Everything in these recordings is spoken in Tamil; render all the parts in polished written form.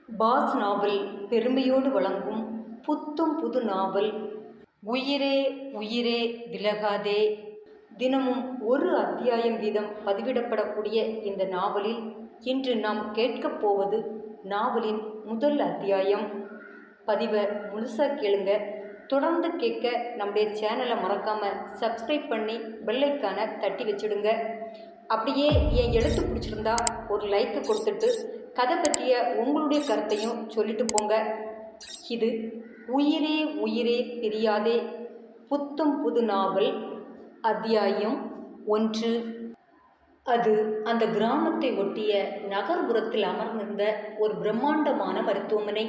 பாஸ் நாவல் பெருமையோடு வழங்கும் புத்தும் புது நாவல் உயிரே உயிரே விலகாதே. தினமும் ஒரு அத்தியாயம் வீதம் பதிவிடப்படக்கூடிய இந்த நாவலில் இன்று நாம் கேட்கப் போவது நாவலின் முதல் அத்தியாயம். பதிவை முழுசாக கேளுங்க. தொடர்ந்து கேட்க நம்முடைய சேனலை மறக்காமல் சப்ஸ்கிரைப் பண்ணி பெல்லைக்கான தட்டி வச்சுடுங்க. அப்படியே என் எழுத்து பிடிச்சிருந்தா ஒரு லைக்கு கொடுத்துட்டு கதை பற்றிய உங்களுடைய கருத்தையும் சொல்லிட்டு போங்க. இது உயிரே உயிரே பிரியாதே புத்தும் புது நாவல் அத்தியாயம் 1. அது அந்த கிராமத்தை ஒட்டிய நகர்புறத்தில் அமர்ந்திருந்த ஒரு பிரம்மாண்டமான மருத்துவமனை.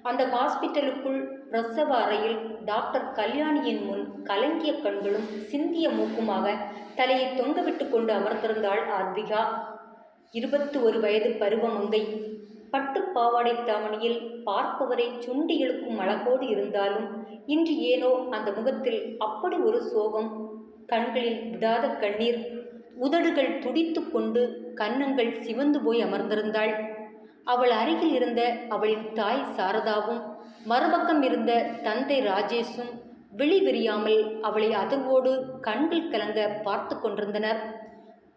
அந்த ஹாஸ்பிட்டலுக்குள் பிரசவ அறையில் டாக்டர் கல்யாணியின் முன் கலங்கிய கண்களும் சிந்திய மூக்குமாக தலையை தொங்கவிட்டு கொண்டு அமர்ந்திருந்தாள் ஆத்விகா. 21 வயது பருவமங்கை. பட்டு பாவாடை தாவணியில் பார்ப்பவரை சுண்டி இழுக்கும் அழகோடு இருந்தாலும் இன்று ஏனோ அந்த முகத்தில் அப்படி ஒரு சோகம், கண்களில் விடாத கண்ணீர், உதடுகள் துடித்து கொண்டு கன்னங்கள் சிவந்து போய் அமர்ந்திருந்தாள். அவள் அருகில் இருந்த அவளின் தாய் சாரதாவும் மறுபக்கம் இருந்த தந்தை ராஜேஷும் விழி விரியாமல் அவளை அதிர்வோடு கண்கள் கலங்க பார்த்து கொண்டிருந்தனர்.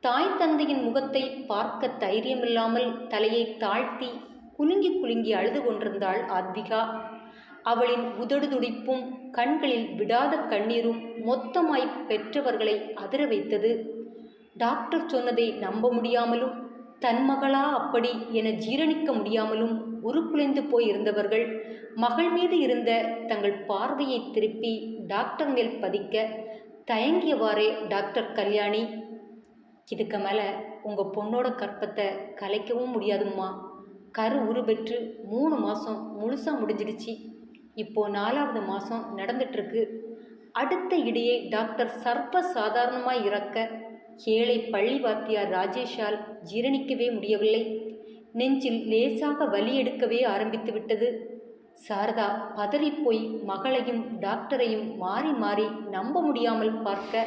தாய் தந்தையின் முகத்தை பார்க்க தைரியமில்லாமல் தலையை தாழ்த்தி குலுங்கி குலுங்கி அழுது கொண்டிருந்தாள் ஆத்விகா. அவளின் உதடு துடிப்பும் கண்களில் விடாத கண்ணீரும் மொத்தமாய் பெற்றவர்களை அதிர வைத்தது. டாக்டர் சொன்னதை நம்ப முடியாமலும் தன் மகளா அப்படி என ஜீரணிக்க முடியாமலும் உருக்குலைந்து போய் இருந்தவர்கள் மகள் மீது இருந்த தங்கள் பார்வையை திருப்பி டாக்டர் மேல் பதிக்க தயங்கியவாறே, டாக்டர் கல்யாணி, இதுக்கு மேலே உங்கள் பொண்ணோட கற்பத்தை கலைக்கவும் முடியாதும்மா. கரு உருபெற்று 3 மாதம் முழுசாக முடிஞ்சிடுச்சு. இப்போது 4வது மாதம் நடந்துட்டுருக்கு. அடுத்த இடையே டாக்டர் சர்வ சாதாரணமாய் இறக்க ஏழை பள்ளி வாத்தியார் ராஜேஷால் ஜீரணிக்கவே முடியவில்லை. நெஞ்சில் லேசாக வலி எடுக்கவே ஆரம்பித்து விட்டது. சாரதா பதறிப்போய் மகளையும் டாக்டரையும் மாறி மாறி நம்ப முடியாமல் பார்க்க,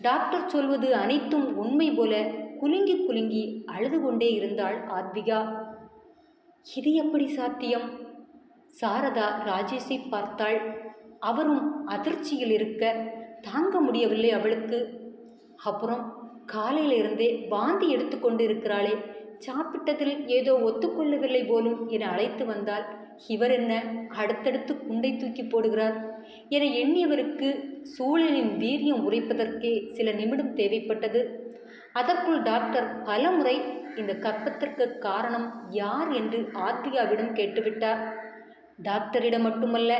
டாக்டர் சொல்வது அனைத்தும் உண்மை போல குலுங்கி குலுங்கி அழுது கொண்டே இருந்தாள் ஆத்விகா. இது எப்படி சாத்தியம்? சாரதா ராஜேஷை பார்த்தாள். அவரும் அதிர்ச்சியில் இருக்க தாங்க முடியவில்லை அவளுக்கு. அப்புறம் காலையில் இருந்தே வாந்தி எடுத்துக்கொண்டு இருக்கிறாளே, சாப்பிட்டதில் ஏதோ ஒத்துக்கொள்ளவில்லை போலும் என அழைத்து வந்தால், இவர் என்ன அடுத்தடுத்து குண்டை தூக்கி போடுகிறார் என எண்ணியவருக்கு சூழலின் வீரியம் உரைப்பதற்கே சில நிமிடம் தேவைப்பட்டது. அதற்குள் டாக்டர் பலமுறை இந்த கர்ப்பத்திற்கு காரணம் யார் என்று ஆத்விகாவிடம் கேட்டுவிட்டார். டாக்டரிடம் மட்டுமல்ல,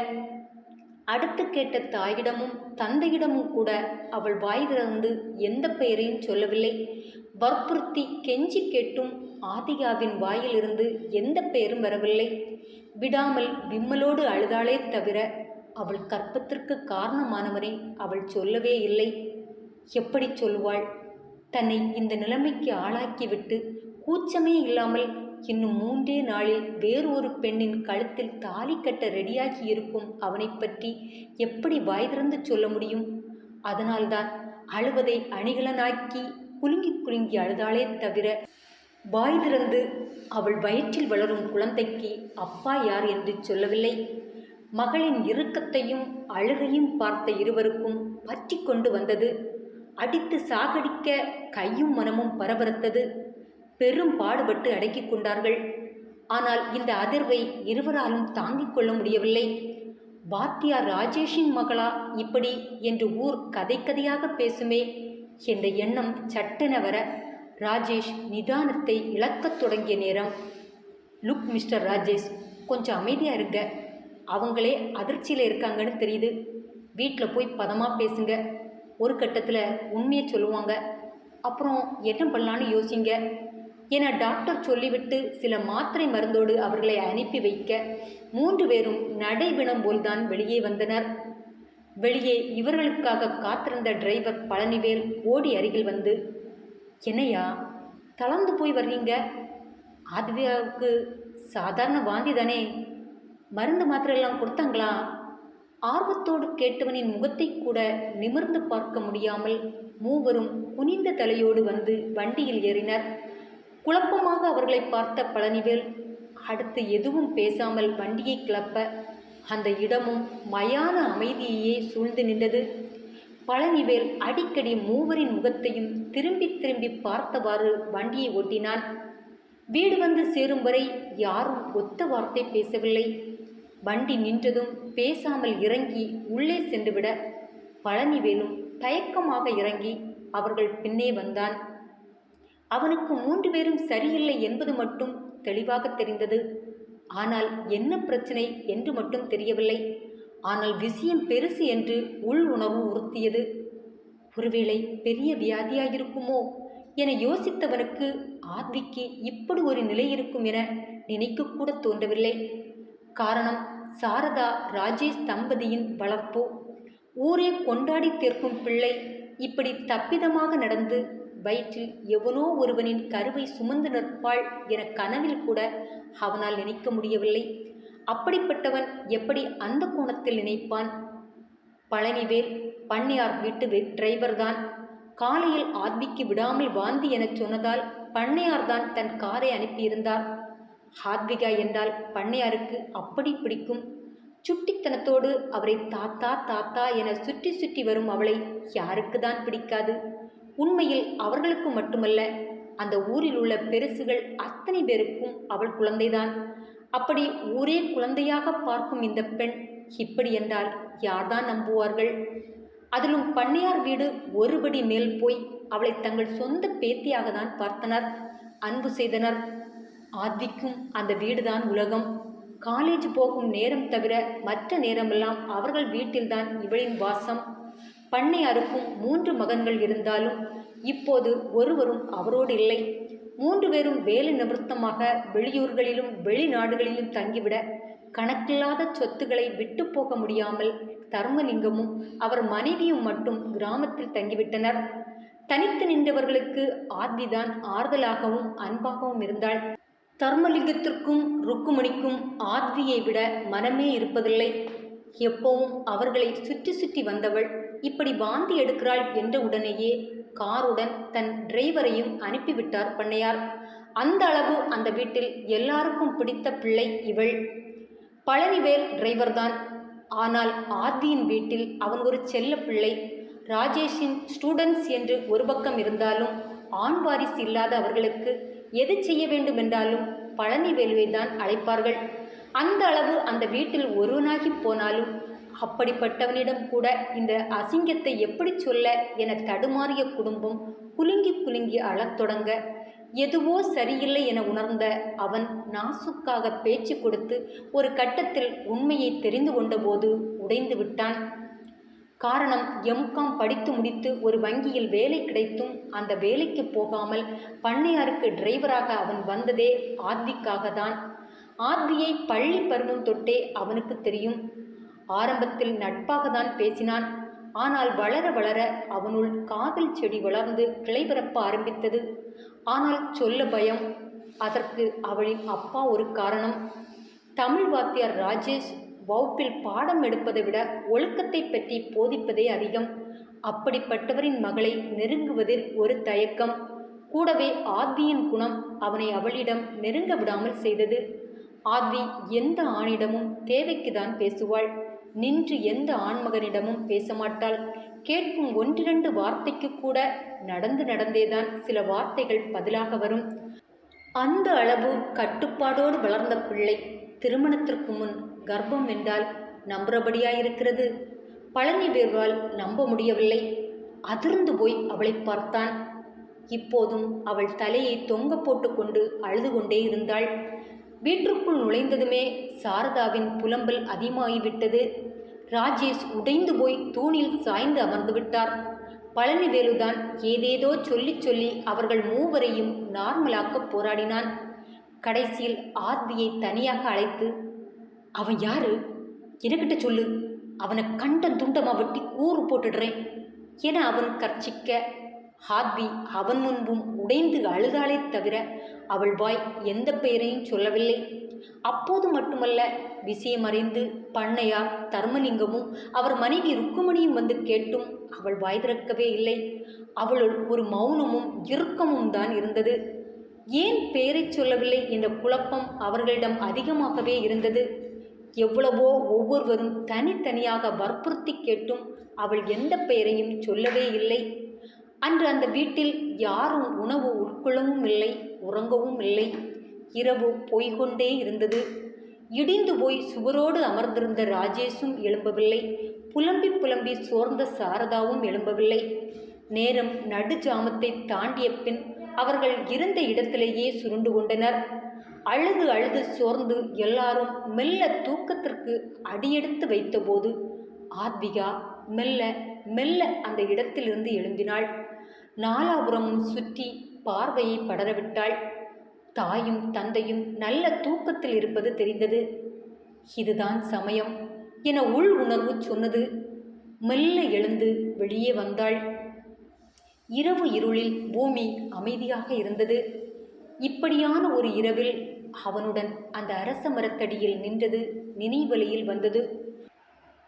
அடுத்து கேட்ட தாயிடமும் தந்தையிடமும் கூட அவள் வாய் திறந்து எந்த பெயரையும் சொல்லவில்லை. வற்புறுத்தி கெஞ்சி கேட்டும் ஆதிகாவின் வாயிலிருந்து எந்த பெயரும் வரவில்லை. விடாமல் விம்மலோடு அழுதாளே தவிர அவள் கற்பத்திற்கு காரணமானவரை அவள் சொல்லவே இல்லை. எப்படி சொல்லுவாள்? தன்னை இந்த நிலைமைக்கு ஆளாக்கிவிட்டு கூச்சமே இல்லாமல் இன்னும் 3 நாளில் வேறு ஒரு பெண்ணின் கழுத்தில் தாலி கட்ட ரெடியாகி இருக்கும் அவனை பற்றி எப்படி வாய் திறந்து சொல்ல முடியும்? அதனால்தான் அழுவதை அணிகலனாக்கி குலுங்கி குலுங்கி அழுதாளே தவிர வாய் திறந்து அவள் வயிற்றில் வளரும் குழந்தைக்கு அப்பா யார் என்று சொல்லவில்லை. மகளின் இறுக்கத்தையும் அழுகையும் பார்த்த இருவருக்கும் பற்றி கொண்டு வந்தது. அடித்து சாகடிக்க கையும் மனமும் பரபரத்தது. பெரும் பாடுபட்டு அடக்கி கொண்டார்கள். ஆனால் இந்த அதிர்வை இருவராலும் தாங்கிக் கொள்ள முடியவில்லை. வாத்தியார் ராஜேஷின் மகளா இப்படி என்று ஊர் கதை கதையாக பேசுமே என்ற எண்ணம் சட்டென வர ராஜேஷ் நிதானத்தை இழக்கத் தொடங்கிய நேரம். லுக் மிஸ்டர் ராஜேஷ், கொஞ்சம் அமைதியாக இருங்க. அவங்களே அதிர்ச்சியில் இருக்காங்கன்னு தெரியுது. வீட்டில் போய் பதமாக பேசுங்க. ஒரு கட்டத்தில் உண்மையை சொல்லுவாங்க. அப்புறம் என்ன பண்ணலான்னு யோசிங்க என டாக்டர் சொல்லிவிட்டு சில மாத்திரை மருந்தோடு அவர்களை அனுப்பி வைக்க 3 பேரும் நடைபிணம் போல்தான் வெளியே வந்தனர். வெளியே இவர்களுக்காக காத்திருந்த டிரைவர் பழனிவேல் ஓடி அருகில் வந்து, என்னையா தளர்ந்து போய் வர்றீங்க? ஆத்விகாவுக்கு சாதாரண வாந்தி தானே, மருந்து மாத்திரையெல்லாம் கொடுத்தாங்களா? ஆர்வத்தோடு கேட்டவனின் முகத்தை கூட நிமிர்ந்து பார்க்க முடியாமல் மூவரும் குனிந்த தலையோடு வந்து வண்டியில் ஏறினர். குழப்பமாக அவர்களை பார்த்த பழனிவேல், அடுத்து எதுவும் பேசாமல் வண்டியை கிளப்ப அந்த இடமும் மயான அமைதியையே சூழ்ந்து நின்றது. பழனிவேல் அடிக்கடி மூவரின் முகத்தையும் திரும்பி திரும்பி பார்த்தவாறு வண்டியை ஓட்டினான். வீடு வந்து சேரும் வரை யாரும் ஒத்த வார்த்தை பேசவில்லை. வண்டி நின்றதும் பேசாமல் இறங்கி உள்ளே சென்றுவிட பழனிவேலும் தயக்கமாக இறங்கி அவர்கள் பின்னே வந்தான். அவனுக்கு 3 பேரும் சரியில்லை என்பது மட்டும் தெளிவாக தெரிந்தது. ஆனால் என்ன பிரச்சனை என்று மட்டும் தெரியவில்லை. ஆனால் விஷயம் பெருசு என்று உள் உணர்வு உறுத்தியது. ஒருவேளை பெரிய வியாதியாயிருக்குமோ என யோசித்தவனுக்கு ஆத்விக்கு இப்படி ஒரு நிலை இருக்கும் என நினைக்கக்கூட தோன்றவில்லை. காரணம், சாரதா ராஜேஷ் தம்பதியின் வளர்ப்பு. ஊரே கொண்டாடி தீர்க்கும் பிள்ளை இப்படி தப்பிதமாக நடந்து வயிற்றில் எவனோ ஒருவனின் கருவை சுமந்து நிற்பாள் என கனவில் கூட அவனால் நினைக்க முடியவில்லை. அப்படிப்பட்டவன் எப்படி அந்த கோணத்தில் நினைப்பான்? பழனிவேல் பண்ணையார் வீட்டு டிரைவர்தான். காலையில் ஆத்விக்கு விடாமல் வாந்தி என சொன்னதால் பண்ணையார்தான் தன் காரை அனுப்பியிருந்தார். ஆத்விகா என்றால் பண்ணையாருக்கு அப்படி பிடிக்கும். சுட்டித்தனத்தோடு அவரை தாத்தா தாத்தா என சுற்றி சுற்றி வரும் அவளை யாருக்கு தான் பிடிக்காது? உண்மையில் அவர்களுக்கு மட்டுமல்ல, அந்த ஊரில் உள்ள பெருசுகள் அத்தனை பேருக்கும் அவள் குழந்தைதான். அப்படி ஊரே குழந்தையாக பார்க்கும் இந்த பெண் இப்படி என்றால் யார்தான் நம்புவார்கள்? அதிலும் பண்ணையார் வீடு ஒருபடி மேல் போய் அவளை தங்கள் சொந்த பேத்தியாக தான் பார்த்தனர், அன்பு செய்தனர். ஆத்விக்கும் அந்த வீடுதான் உலகம். காலேஜ் போகும் நேரம் தவிர மற்ற நேரமெல்லாம் அவர்கள் வீட்டில்தான் இவளின் வாசம். பண்ணையாருக்கும் 3 மகன்கள் இருந்தாலும் இப்போது ஒருவரும் அவரோடு இல்லை. 3 பேரும் வேலை நிமித்தமாக வெளியூர்களிலும் வெளிநாடுகளிலும் தங்கிவிட கணக்கில்லாத சொத்துக்களை விட்டு போக முடியாமல் தர்மலிங்கமும் அவர் மனைவியும் மட்டும் கிராமத்தில் தங்கிவிட்டனர். தனித்து நின்றவர்களுக்கு ஆத்விதான் ஆறுதலாகவும் அன்பாகவும் இருந்தாள். தர்மலிங்கத்திற்கும் ருக்குமணிக்கும் ஆத்வியை விட மனமே இருப்பதில்லை. எப்போவும் அவர்களை சுற்றி சுற்றி வந்தவள் இப்படி வாந்தி எடுக்கிறாள் என்ற உடனேயே காருடன் தன் டிரைவரையும் அனுப்பிவிட்டார் பண்ணையார். அந்த அளவு அந்த வீட்டில் எல்லாருக்கும் பிடித்த பிள்ளை இவள். பழனிவேல் டிரைவர்தான். ஆனால் ஆத்வியின் வீட்டில் அவன் ஒரு செல்ல பிள்ளை. ராஜேஷின் ஸ்டூடெண்ட்ஸ் என்று ஒரு பக்கம் இருந்தாலும் ஆண் வாரிசு இல்லாத அவர்களுக்கு எது செய்ய வேண்டுமென்றாலும் பழனிவேலுவை தான் அழைப்பார்கள். அந்த அளவு அந்த வீட்டில் ஒருவனாகி போனாலும் அப்படிப்பட்டவனிடம் கூட இந்த அசிங்கத்தை எப்படி சொல்ல என தடுமாறிய குடும்பம் குலுங்கி குலுங்கி அழத் தொடங்க எதுவோ சரியில்லை என உணர்ந்த அவன் நாசுக்காக பேச்சு கொடுத்து ஒரு கட்டத்தில் உண்மையை தெரிந்து கொண்டபோது உடைந்து விட்டான். காரணம், எம்காம் படித்து முடித்து ஒரு வங்கியில் வேலை கிடைத்தும் அந்த வேலைக்கு போகாமல் பண்ணையாருக்கு டிரைவராக அவன் வந்ததே ஆத்விக்காக தான். ஆத்வியை பள்ளி பருவம் தொட்டே அவனுக்கு தெரியும். ஆரம்பத்தில் நட்பாக தான் பேசினான். ஆனால் வளர வளர அவனுள் காதல் செடி வளர்ந்து கிளை பரப்ப ஆரம்பித்தது. ஆனால் சொல்ல பயம். அதற்கு அவளின் அப்பா ஒரு காரணம். தமிழ் வாத்தியார் ராஜேஷ் வகுப்பில் பாடம் எடுப்பதை விட ஒழுக்கத்தை பற்றி போதிப்பதே அதிகம். அப்படிப்பட்டவரின் மகளை நெருங்குவதில் ஒரு தயக்கம். கூடவே ஆத்வியின் குணம் அவனை அவளிடம் நெருங்க விடாமல் செய்தது. ஆத்வி எந்த ஆணிடமும் தேவைக்குதான் பேசுவாள். நின்று எந்த ஆண்மகனிடமும் பேசமாட்டாள். கேட்கும் 1-2 வார்த்தைக்கு கூட நடந்து நடந்தேதான் சில வார்த்தைகள் பதிலாக வரும். அந்த அளவு கட்டுப்பாடோடு வளர்ந்த பிள்ளை திருமணத்திற்கு முன் கர்ப்பம் என்றால் நம்புறபடியாயிருக்கிறது. பழனிவேலால் நம்ப முடியவில்லை. அதிர்ந்து போய் அவளை பார்த்தான். இப்போதும் அவள் தலையை தொங்க போட்டு கொண்டு அழுது கொண்டே இருந்தாள். வீட்டிற்குள் நுழைந்ததுமே சாரதாவின் புலம்பல் அதிகமாகிவிட்டது. ராஜேஷ் உடைந்து போய் தூணில் சாய்ந்து அமர்ந்து விட்டார். பழனிவேலுதான் ஏதேதோ சொல்லி சொல்லி அவர்கள் மூவரையும் நார்மலாக்க போராடினான். கடைசியில் ஆத்வியை தனியாக அழைத்து, அவன் யாரு? எனக்கிட்ட சொல்லு, அவனை கண்ட துண்டமா வெட்டி கூறு போட்டுடுறேன் என அவன் கர்ச்சிக்க, ஆத்வி அவன் முன்பும் உடைந்து அழுதாளே தவிர அவள் வாய் எந்த பெயரையும் சொல்லவில்லை. அப்போது மட்டுமல்ல, விஷயம் அறிந்து பண்ணையார் தர்மலிங்கமும் அவர் மனைவி ருக்குமணியும் வந்து கேட்டும் அவள் வாய் திறக்கவே இல்லை. அவளுள் ஒரு மௌனமும் இறுக்கமும் தான் இருந்தது. ஏன் பெயரை சொல்லவில்லை என்ற குழப்பம் அவர்களிடம் அதிகமாகவே இருந்தது. எவ்வளவோ ஒவ்வொருவரும் தனித்தனியாக வற்புறுத்தி கேட்டும் அவள் எந்த பெயரையும் சொல்லவே இல்லை. அன்று அந்த வீட்டில் யாரும் உணவு உட்கொள்ளவும் இல்லை, உறங்கவும் இல்லை. இரவு போய்கொண்டே இருந்தது. இடிந்து போய் சுவரோடு அமர்ந்திருந்த ராஜேஷும் எழும்பவில்லை. புலம்பி புலம்பி சோர்ந்த சாரதாவும் எழும்பவில்லை. நேரம் நடுஜாமத்தை தாண்டிய பின் அவர்கள் இருந்த இடத்திலேயே சுருண்டு கொண்டனர். அழுது அழுது சோர்ந்து எல்லாரும் மெல்ல தூக்கத்திற்கு அடியெடுத்து வைத்தபோது ஆத்விகா மெல்ல மெல்ல அந்த இடத்திலிருந்து எழும்பினாள். நாலாபுரமும் சுற்றி பார்வையை படரவிட்டாள். தாயும் தந்தையும் நல்ல தூக்கத்தில் இருப்பது தெரிந்தது. இதுதான் சமயம் என உள் உணர்வு சொன்னது. மெல்ல எழுந்து வெளியே வந்தாள். இரவு இருளில் பூமி அமைதியாக இருந்தது. இப்படியான ஒரு இரவில் அவனுடன் அந்த அரச மரத்தடியில் நின்றது நினைவலையில் வந்தது.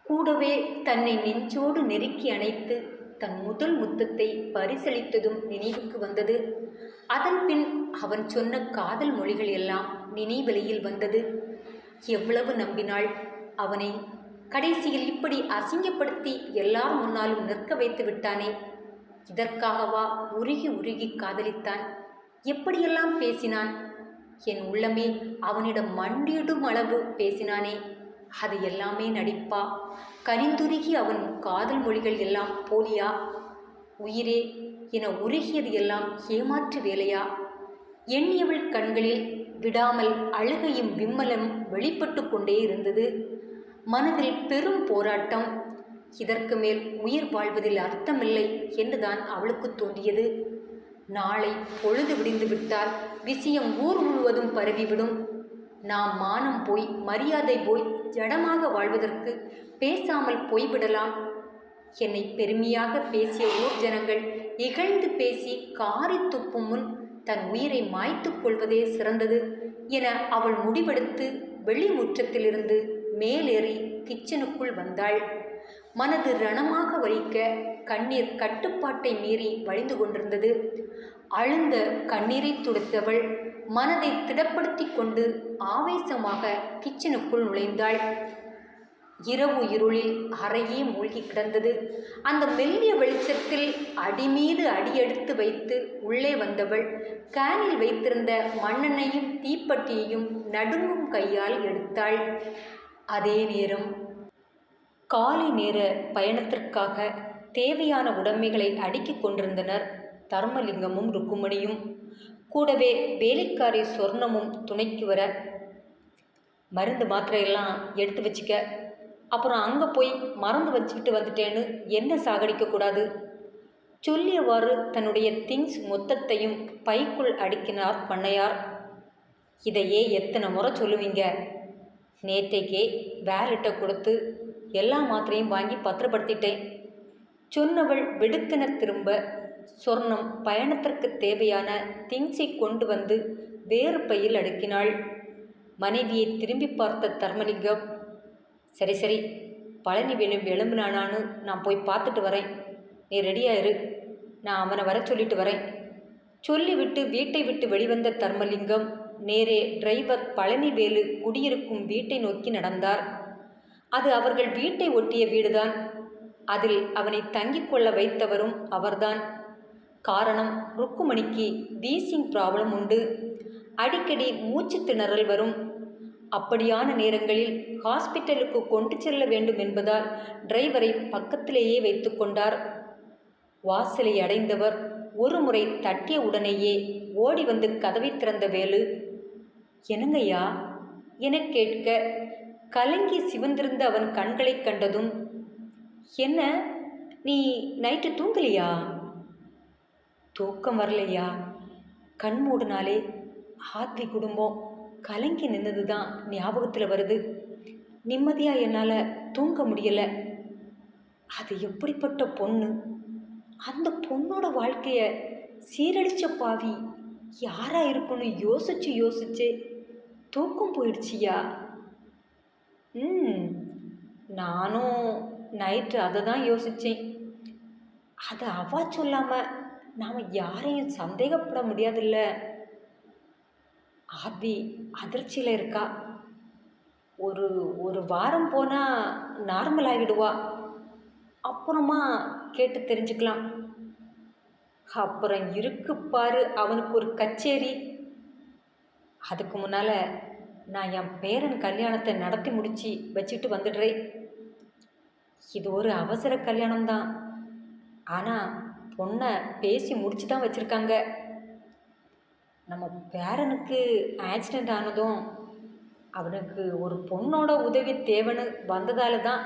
கூடவே தன்னை நெஞ்சோடு நெருக்கி அணைத்து தன் முதல் முத்தத்தை பரிசளித்ததும் நினைவுக்கு வந்தது. அதன் பின் அவன் சொன்ன காதல் மொழிகள் எல்லாம் நினைவலையில் வந்தது. எவ்வளவு நம்பினாள் அவனை! கடைசியில் இப்படி அசிங்கப்படுத்தி எல்லார் முன்னாலும் நிற்க வைத்து விட்டானே. இதற்காகவா உருகி உருகி காதலித்தான்? எப்படியெல்லாம் பேசினான்! என் உள்ளமே அவனிடம் மண்டியிடும் அளவு பேசினானே. அது எல்லாமே நடிப்பா? கனிந்துருகி அவன் காதல் மொழிகள் எல்லாம் போலியா? உயிரே என உருகியது எல்லாம் ஏமாற்று வேலையா? எண்ணியவள் கண்களில் விடாமல் அழுகையும் விம்மலும் வெளிப்பட்டு கொண்டே இருந்தது. மனதில் பெரும் போராட்டம். இதற்கு மேல் உயிர் வாழ்வதில் அர்த்தமில்லை என்றுதான் அவளுக்கு தோன்றியது. நாளை பொழுது விடிந்து விட்டால் விஷயம் ஊர் முழுவதும் பரவிவிடும். நாம் மானம் போய் மரியாதை போய் ஜடமாக வாழ்வதற்கு பேசாமல் போய்விடலாம். என்னை பெருமையாக பேசிய ஊர் ஜனங்கள் இகழ்ந்து பேசி காரி துப்பும் முன் தன் உயிரை மாய்த்து கொள்வதே சிறந்தது என அவள் முடிவெடுத்து வெளிமுற்றத்திலிருந்து மேலேறி கிச்சனுக்குள் வந்தாள். மனது ரணமாக வலிக்க கண்ணீர் கட்டுப்பாட்டை மீறி வழிந்து கொண்டிருந்தது. அழுந்த கண்ணீரை துடைத்தவள் மனதை திடப்படுத்தி கொண்டு ஆவேசமாக கிச்சனுக்குள் நுழைந்தாள். இரவு இருளில் அறையே மூழ்கி கிடந்தது. அந்த மெல்லிய வெளிச்சத்தில் அடிமீது அடியெடுத்து வைத்து உள்ளே வந்தவள் கேனில் வைத்திருந்த மண்ணெண்ணையும் தீப்பெட்டியையும் நடுங்கும் கையால் எடுத்தாள். அதே நேரம் காலை நேர பயணத்திற்காக தேவையான உடைமைகளை அடுக்கிக் கொண்டிருந்தனர் தர்மலிங்கமும் ருக்குமணியும். கூடவே வேலைக்காரி சொர்ணமும் துணைக்கு வர, மருந்து மாத்திரையெல்லாம் எடுத்து வச்சுக்க, அப்புறம் அங்கே போய் மறந்து வச்சுக்கிட்டு வந்துட்டேன்னு என்ன சாகடிக்கக்கூடாது சொல்லியவாறு தன்னுடைய திங்ஸ் மொத்தத்தையும் பைக்குள் அடுக்கினார் பண்ணையார். இதையே எத்தனை முறை சொல்லுவீங்க? நேற்றைக்கே வேலெட்டை கொடுத்து எல்லா மாத்திரையும் வாங்கி பத்திரப்படுத்திட்டேன் சொன்னவள் வெடுக்கென திரும்ப சொர்ணம் பயணத்திற்கு தேவையான திங்ஸை கொண்டு வந்து வேறு பையில் அடுக்கினாள். மனைவியை திரும்பி பார்த்த தர்மலிங்கம், சரி சரி, பழனி எழும்பினானான்னு நான் போய் பார்த்துட்டு வரேன், நீ ரெடியாயிரு, நான் அவனை வர சொல்லிட்டு வரேன் சொல்லிவிட்டு வீட்டை விட்டு வெளிவந்த தர்மலிங்கம் நேரே டிரைவர் பழனிவேலு குடியிருக்கும் வீட்டை நோக்கி நடந்தார். அது அவர்கள் வீட்டை ஒட்டிய வீடுதான். அதில் அவனை தங்கிக் கொள்ள வைத்தவரும் அவர்தான். காரணம், ருக்குமணிக்கு வீசிங் ப்ராப்ளம் உண்டு. அடிக்கடி மூச்சு திணறல் வரும். அப்படியான நேரங்களில் ஹாஸ்பிட்டலுக்கு கொண்டு செல்ல வேண்டும் என்பதால் டிரைவரை பக்கத்திலேயே வைத்து கொண்டார். வாசலை அடைந்தவர் ஒரு முறை தட்டிய உடனேயே ஓடி வந்து கதவை திறந்த வேலு, என்னங்கய்யா என கேட்க, கலங்கி சிவந்திருந்த அவன் கண்களை கண்டதும், என்ன நீ நைட்டு தூங்கலையா? தூக்கம் வரலையா? கண் மூடினாலே ஆத்வி குடும்பம் கலங்கி நின்னது தான் ஞாபகத்தில் வருது. நிம்மதியாக என்னால் தூங்க முடியலை. அது எப்படிப்பட்ட பொண்ணு! அந்த பொண்ணோட வாழ்க்கையை சீரழிச்ச பாவி யாராக இருக்குன்னு யோசிச்சு யோசிச்சு தூக்கம் போயிடுச்சியா? நானும் நைட்டு அதை தான் யோசித்தேன். அதை அவ சொல்லாமல் நாம் யாரையும் சந்தேகப்பட முடியாதில்ல. ஆர்வி அதிர்ச்சியில் இருக்கா. ஒரு ஒரு வாரம் போனால் நார்மல் ஆகிடுவா. அப்புறமா கேட்டு தெரிஞ்சுக்கலாம். அப்புறம் இருக்கு பாரு அவனுக்கு ஒரு கச்சேரி. அதுக்கு முன்னால் நான் என் பேரன் கல்யாணத்தை நடத்தி முடித்து வச்சுட்டு வந்துடுறேன். இது ஒரு அவசர கல்யாணம்தான். ஆனால் பொண்ணை பேசி முடிச்சு தான் வச்சுருக்காங்க. நம்ம பேரனுக்கு ஆக்சிடெண்ட் ஆனதும் அவனுக்கு ஒரு பொண்ணோட உதவி தேவைன்னு வந்ததால தான்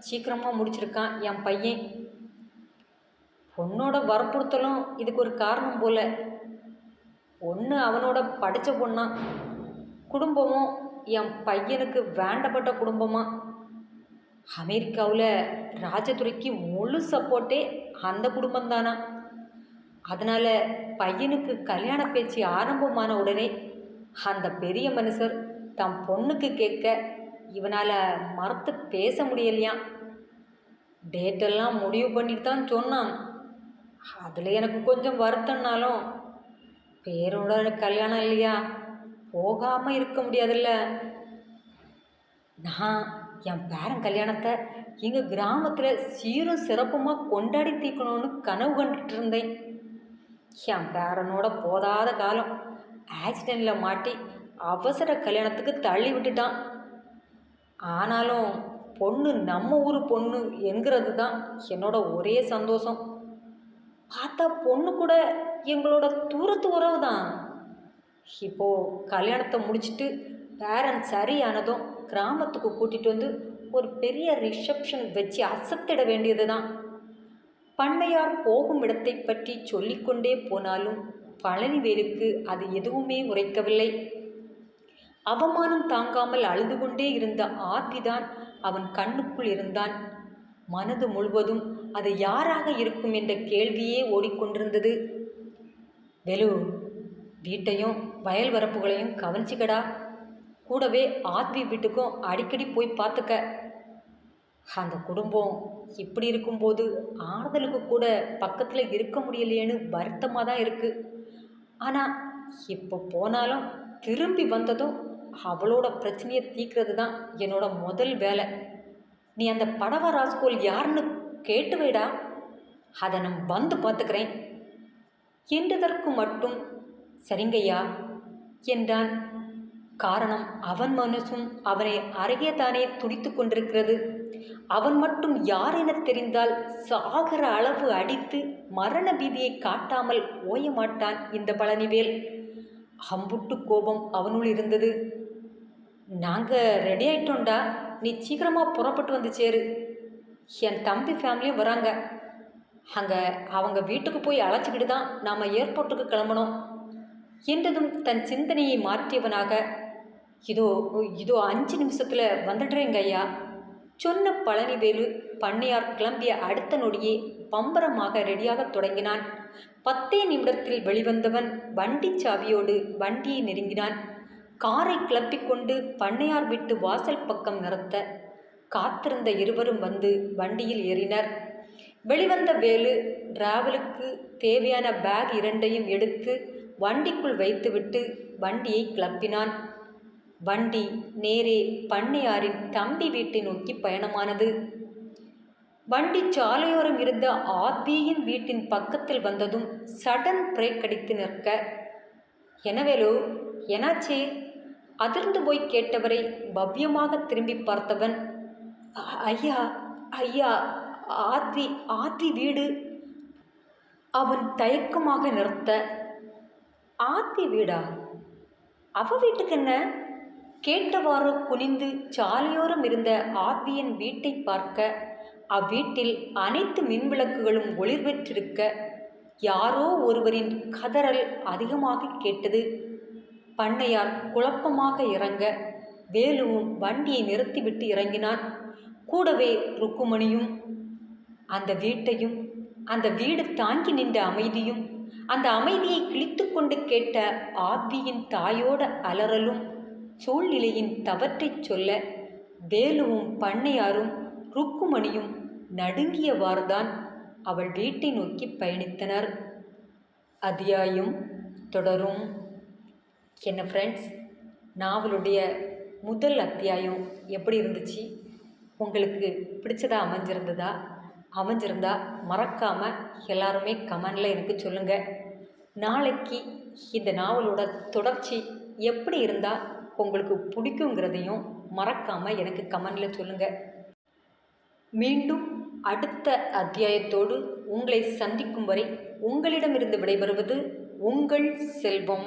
சீக்கிரமாக முடிச்சிருக்கான் என் பையன். பொண்ணோட வற்புறுத்தலும் இதுக்கு ஒரு காரணம் போல். பொண்ணு அவனோட படித்த பொண்ணா, குடும்பமும் என் பையனுக்கு வேண்டப்பட்ட குடும்பமா. அமெரிக்காவில் ராஜதுரைக்கு முழு சப்போர்ட்டே அந்த குடும்பம்தானா. அதனால் பையனுக்கு கல்யாண பேச்சு ஆரம்பமான உடனே அந்த பெரிய மனுஷர் தம் பொண்ணுக்கு கேட்க இவனால் மறுத்து பேச முடியலையாம். டேட்டெல்லாம் முடிவு பண்ணிட்டு தான் சொன்னான். அதில் எனக்கு கொஞ்சம் வருத்தம்னாலும் பேரோட கல்யாணம் இல்லையா, போகாமல் இருக்க முடியாதுல்ல. நான் என் பேரன் கல்யாணத்தை எங்கள் கிராமத்தில் சீரும் சிறப்புமாக கொண்டாடி தீர்க்கணும்னு கனவு கண்டுட்டு இருந்தேன். என் பேரனோட போதாத காலம் ஆக்சிடெண்ட்டில் மாட்டி அவசர கல்யாணத்துக்கு தள்ளி விட்டுட்டான். ஆனாலும் பொண்ணு நம்ம ஊர் பொண்ணு என்கிறது தான் என்னோட ஒரே சந்தோஷம். பார்த்தா பொண்ணு கூட எங்களோட தூரத்து உறவு தான். இப்போது கல்யாணத்தை முடிச்சுட்டு பேரன் சரியானதும் கிராமத்துக்கு கூட்டிகிட்டு வந்து ஒரு பெரிய ரிசப்ஷன் வச்சு அசத்திட வேண்டியது தான். பண்ணையார் போகும் இடத்தை பற்றி சொல்லிக்கொண்டே போனாலும் பழனிவேலுக்கு அது எதுவுமே உரைக்கவில்லை. அவமானம் தாங்காமல் அழுது கொண்டே இருந்த ஆர்விதான் அவன் கண்ணுக்குள் இருந்தான். மனது முழுவதும் அது யாராக இருக்கும் என்ற கேள்வியே ஓடிக்கொண்டிருந்தது. வெலு, வீட்டையும் வயல் வரப்புகளையும் கவனிச்சிக்கடா. கூடவே ஆர்வி வீட்டுக்கும் அடிக்கடி போய் பார்த்துக்க. அந்த குடும்பம் இப்படி இருக்கும்போது ஆறுதலுக்கு கூட பக்கத்தில் இருக்க முடியலையேன்னு வருத்தமாக தான் இருக்குது. ஆனால் இப்போ போனாலும் திரும்பி வந்ததும் அவளோட பிரச்சனையை தீர்க்கிறது தான் என்னோட முதல் வேலை. நீ அந்த படவா ராஸ்கோல் யாருன்னு கேட்டு வைடா, அதை நான் வந்து பார்த்துக்கிறேன் என்றதற்கு மட்டும் சரிங்கய்யா என்றான். காரணம், அவன் மனசும் அவனை அருகே தானே துடித்து கொண்டிருக்கிறது. அவன் மட்டும் யார் என தெரிந்தால் சாகர அளவு அடித்து மரண பீதியை காட்டாமல் ஓயமாட்டான் இந்த பழனிவேல். அம்புட்டு கோபம் அவனுள் இருந்தது. நாங்கள் ரெடி ஆகிட்டோண்டா, நீ சீக்கிரமாக புறப்பட்டு வந்து சேரு. என் தம்பி ஃபேமிலியும் வராங்க. அங்கே அவங்க வீட்டுக்கு போய் அழைச்சிக்கிட்டு தான் நாம் ஏர்போர்ட்டுக்கு கிளம்பணும் என்றதும் தன் சிந்தனையை மாற்றியவனாக, இதோ இதோ 5 நிமிஷத்தில் வந்துடுறேங்க ஐயா சொன்ன பழனிவேலு பண்ணையார் கிளம்பிய அடுத்த நொடியே பம்பரமாக ரெடியாக தொடங்கினான். 10 நிமிடத்தில் வெளிவந்தவன் வண்டி சாவியோடு வண்டியை நெருங்கினான். காரை கிளப்பிக்கொண்டு பண்ணையார் வீட்டு வாசல் பக்கம் நிறுத்த காத்திருந்த இருவரும் வந்து வண்டியில் ஏறினர். வெளிவந்த வேலு டிராவலுக்கு தேவையான பேக் 2ஐயும் எடுத்து வண்டிக்குள் வைத்துவிட்டு வண்டியை கிளப்பினான். வண்டி நேரே பண்ணையாரின் தம்பி வீட்டை நோக்கி பயணமானது. வண்டி சாலையோரம் இருந்த ஆர்வியின் வீட்டின் பக்கத்தில் வந்ததும் சடன் பிரேக் அடித்து நிற்க, எனவேலு என்னாச்சே அதிர்ந்து போய் கேட்டவரை பவ்யமாக திரும்பி பார்த்தவன், ஐயா ஐயா ஆர்வி வீடு. அவன் தயக்கமாக நிறுத்த, ஆர்வி வீடா? அவ வீட்டுக்கு என்ன? கேட்டவாறு குனிந்து சாலையோரம் இருந்த ஆர்வியின் வீட்டை பார்க்க அவ்வீட்டில் அனைத்து மின்விளக்குகளும் ஒளிர்வெற்றிருக்க யாரோ ஒருவரின் கதறல் அதிகமாக கேட்டது. பண்ணையார் குழப்பமாக இறங்க வேலுவும் வண்டியை நிறுத்திவிட்டு இறங்கினான். கூடவே ருக்குமணியும். அந்த வீட்டையும் அந்த வீடு தாங்கி நின்ற அமைதியும் அந்த அமைதியை கிழித்து கொண்டு கேட்ட ஆர்வியின் தாயோட அலறலும் சூழ்நிலையின் தவற்றை சொல்ல வேலுவும் பண்ணையாரும் ருக்குமணியும் நடுங்கியவாறுதான் அவள் வீட்டை நோக்கி பயணித்தனர். அத்தியாயம் தொடரும். என்ன ஃப்ரெண்ட்ஸ், நாவலுடைய முதல் அத்தியாயம் எப்படி இருந்துச்சு? உங்களுக்கு பிடிச்சதா அமைஞ்சிருந்தா மறக்காமல் எல்லாருமே கமெண்டில் எனக்கு சொல்லுங்கள். நாளைக்கு இந்த நாவலோட தொடர்ச்சி எப்படி இருந்தால் உங்களுக்கு பிடிக்குங்கிறதையும் மறக்காமல் எனக்கு கமெண்டில் சொல்லுங்கள். மீண்டும் அடுத்த அத்தியாயத்தோடு உங்களை சந்திக்கும் வரை உங்களிடமிருந்து விடைபெறுவது உங்கள் செல்வம்.